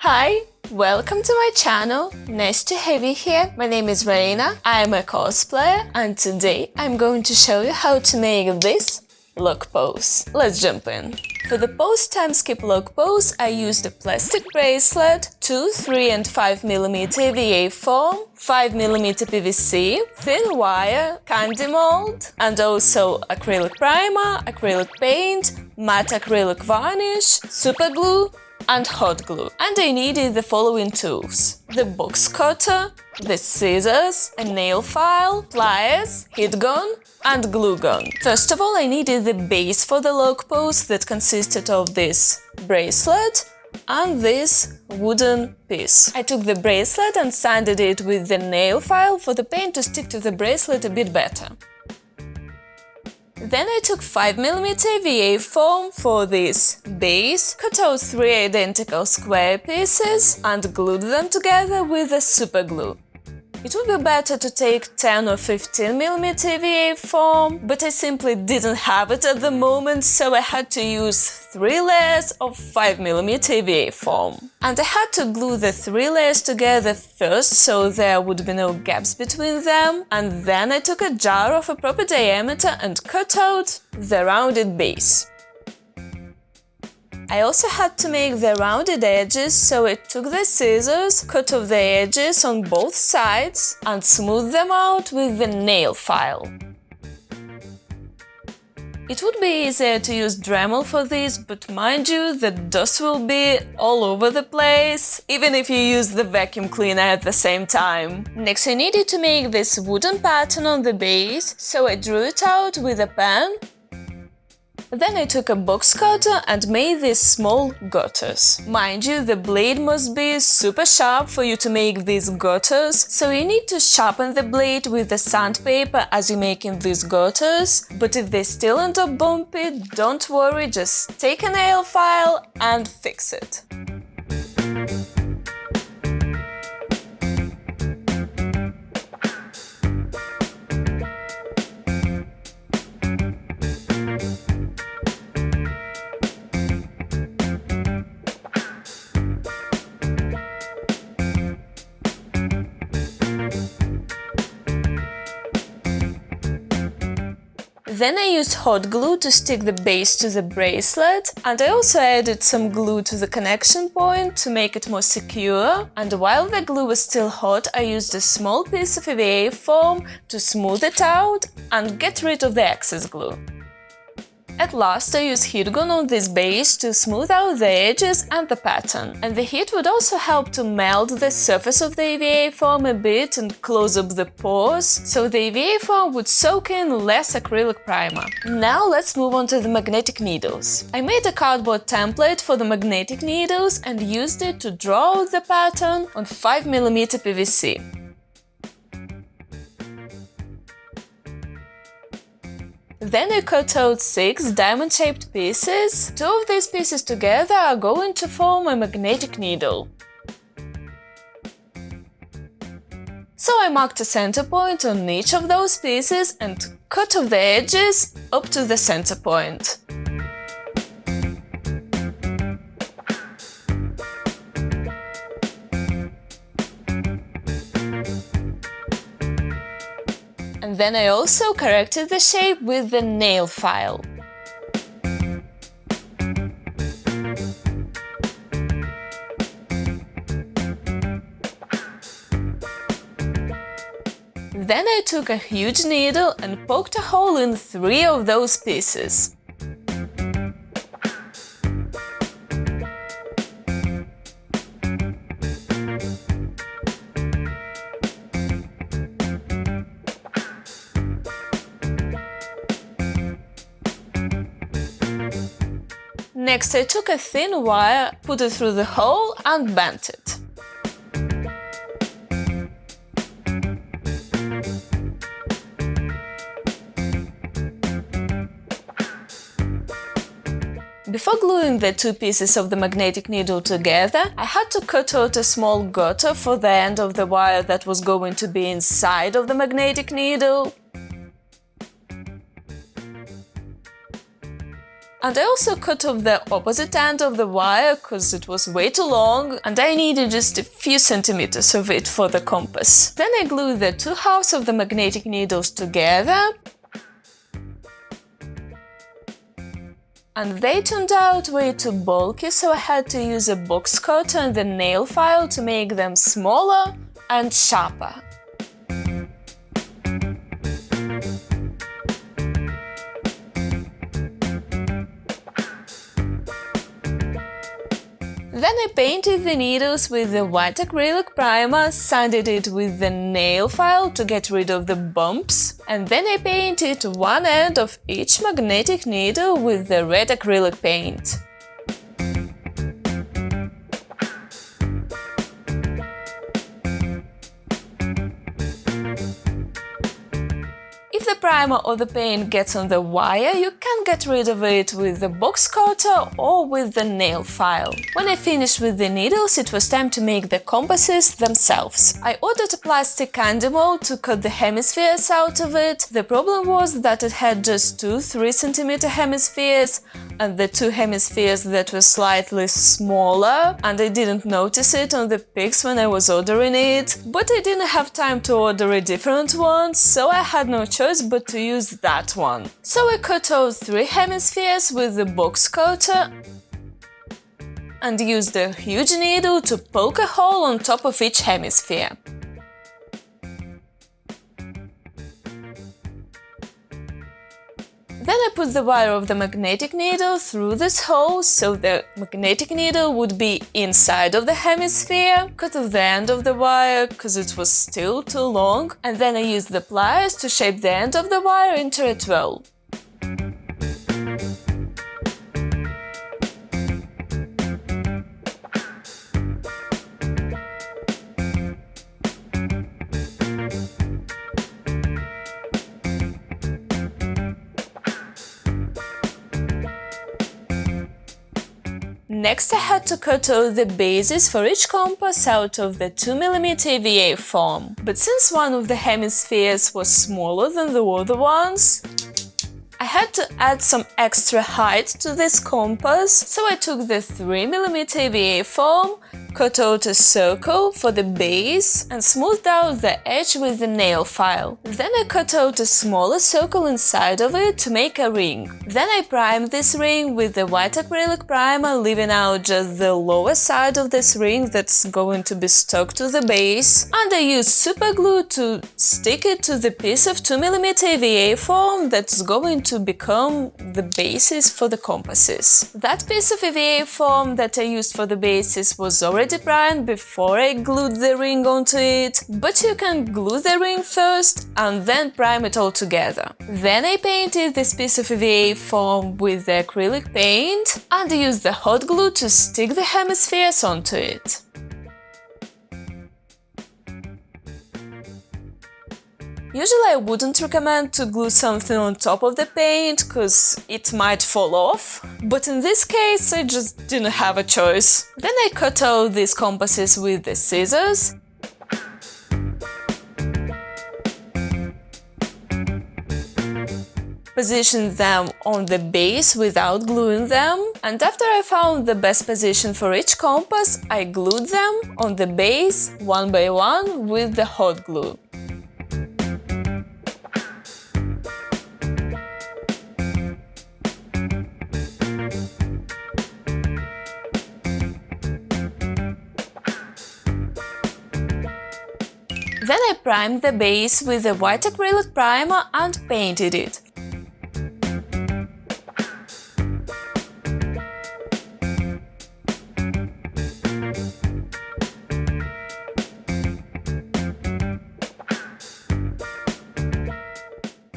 Hi, welcome to my channel. Nice to have you here. My name is Marina, I am a cosplayer, and today I'm going to show you how to make this lock pose. Let's jump in. For the post-timeskip lock pose, I used a plastic bracelet, 2, 3 and 5 mm EVA foam, 5 mm PVC, thin wire, candy mold, and also acrylic primer, acrylic paint, matte acrylic varnish, super glue, and hot glue. And I needed the following tools: the box cutter, the scissors, a nail file, pliers, heat gun, and glue gun. First of all, I needed the base for the lock pose that consisted of this bracelet and this wooden piece. I took the bracelet and sanded it with the nail file for the paint to stick to the bracelet a bit better. Then I took 5 mm EVA foam for this base, cut out 3 identical square pieces and glued them together with a super glue. It would be better to take 10 or 15 mm EVA foam, but I simply didn't have it at the moment, so I had to use 3 layers of 5 mm EVA foam. And I had to glue the 3 layers together first, so there would be no gaps between them, and then I took a jar of a proper diameter and cut out the rounded base. I also had to make the rounded edges, so I took the scissors, cut off the edges on both sides and smoothed them out with the nail file. It would be easier to use Dremel for this, but mind you, the dust will be all over the place, even if you use the vacuum cleaner at the same time. Next, I needed to make this wooden pattern on the base, so I drew it out with a pen. Then I took a box cutter and made these small gutters. Mind you, the blade must be super sharp for you to make these gutters, so you need to sharpen the blade with the sandpaper as you're making these gutters. But if they still end up bumpy, don't worry, just take a nail file and fix it. Then I used hot glue to stick the base to the bracelet, and I also added some glue to the connection point to make it more secure. And while the glue was still hot, I used a small piece of EVA foam to smooth it out and get rid of the excess glue. At last, I used heat gun on this base to smooth out the edges and the pattern. And the heat would also help to melt the surface of the EVA foam a bit and close up the pores, so the EVA foam would soak in less acrylic primer. Now let's move on to the magnetic needles. I made a cardboard template for the magnetic needles and used it to draw out the pattern on 5 mm PVC. Then I cut out 6 diamond-shaped pieces. 2 of these pieces together are going to form a magnetic needle. So I marked a center point on each of those pieces and cut off the edges up to the center point. And then I also corrected the shape with the nail file. Then I took a huge needle and poked a hole in 3 of those pieces. Next, I took a thin wire, put it through the hole and bent it. Before gluing the 2 pieces of the magnetic needle together, I had to cut out a small gutter for the end of the wire that was going to be inside of the magnetic needle. And I also cut off the opposite end of the wire because it was way too long and I needed just a few centimeters of it for the compass. Then I glued the two halves of the magnetic needles together and they turned out way too bulky, so I had to use a box cutter and the nail file to make them smaller and sharper. Then I painted the needles with the white acrylic primer, sanded it with the nail file to get rid of the bumps, and then I painted one end of each magnetic needle with the red acrylic paint. If the primer or the paint gets on the wire, you can get rid of it with the box cutter or with the nail file. When I finished with the needles, it was time to make the compasses themselves. I ordered a plastic candy mold to cut the hemispheres out of it. The problem was that it had just two 3cm hemispheres and the two hemispheres that were slightly smaller, and I didn't notice it on the pics when I was ordering it. But I didn't have time to order a different one, so I had no choice but to use that one. So I cut out 3 hemispheres with the box cutter and used a huge needle to poke a hole on top of each hemisphere. Then I put the wire of the magnetic needle through this hole, so the magnetic needle would be inside of the hemisphere. Cut off the end of the wire because it was still too long, and then I used the pliers to shape the end of the wire into a twirl. Next I had to cut out the bases for each compass out of the 2mm EVA foam. But since one of the hemispheres was smaller than the other ones, I had to add some extra height to this compass, so I took the 3mm EVA foam, cut out a circle for the base and smoothed out the edge with the nail file. Then I cut out a smaller circle inside of it to make a ring. Then I primed this ring with the white acrylic primer, leaving out just the lower side of this ring that's going to be stuck to the base, and I used super glue to stick it to the piece of 2mm EVA foam that's going to become the basis for the compasses. That piece of EVA foam that I used for the basis was already primed before I glued the ring onto it, but you can glue the ring first and then prime it all together. Then I painted this piece of EVA foam with the acrylic paint and used the hot glue to stick the hemispheres onto it. Usually I wouldn't recommend to glue something on top of the paint, cause it might fall off, but in this case I just didn't have a choice. Then I cut out these compasses with the scissors. Positioned them on the base without gluing them, and after I found the best position for each compass, I glued them on the base one by one with the hot glue. Then I primed the base with a white acrylic primer and painted it.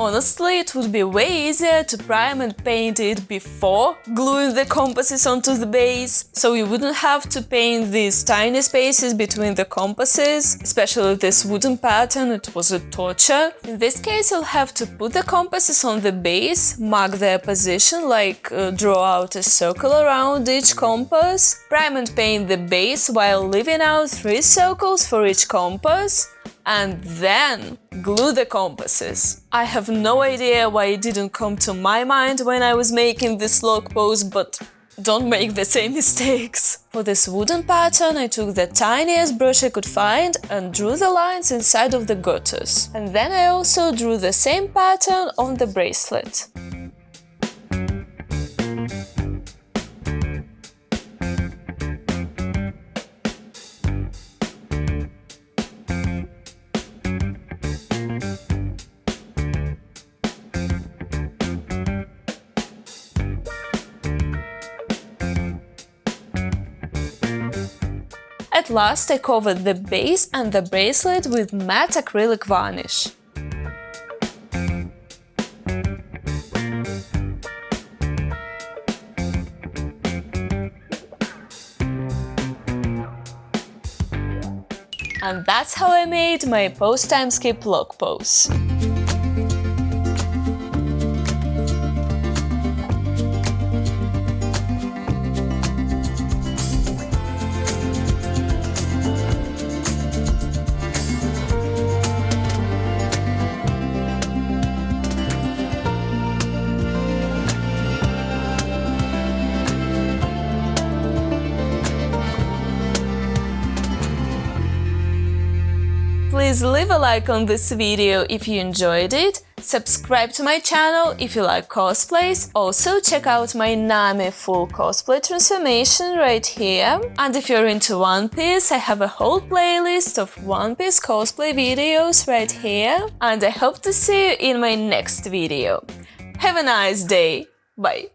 Honestly, it would be way easier to prime and paint it before gluing the compasses onto the base, so you wouldn't have to paint these tiny spaces between the compasses, especially this wooden pattern. It was a torture. In this case, you'll have to put the compasses on the base, mark their position, like draw out a circle around each compass, prime and paint the base while leaving out 3 circles for each compass, and then glue the compasses. I have no idea why it didn't come to my mind when I was making this lock pose, but don't make the same mistakes. For this wooden pattern, I took the tiniest brush I could find and drew the lines inside of the gutters. And then I also drew the same pattern on the bracelet. At last, I covered the base and the bracelet with matte acrylic varnish. And that's how I made my post-timeskip lock pose. Please leave a like on this video if you enjoyed it, subscribe to my channel if you like cosplays, also check out my Nami full cosplay transformation right here, and if you're into One Piece, I have a whole playlist of One Piece cosplay videos right here, and I hope to see you in my next video. Have a nice day, bye!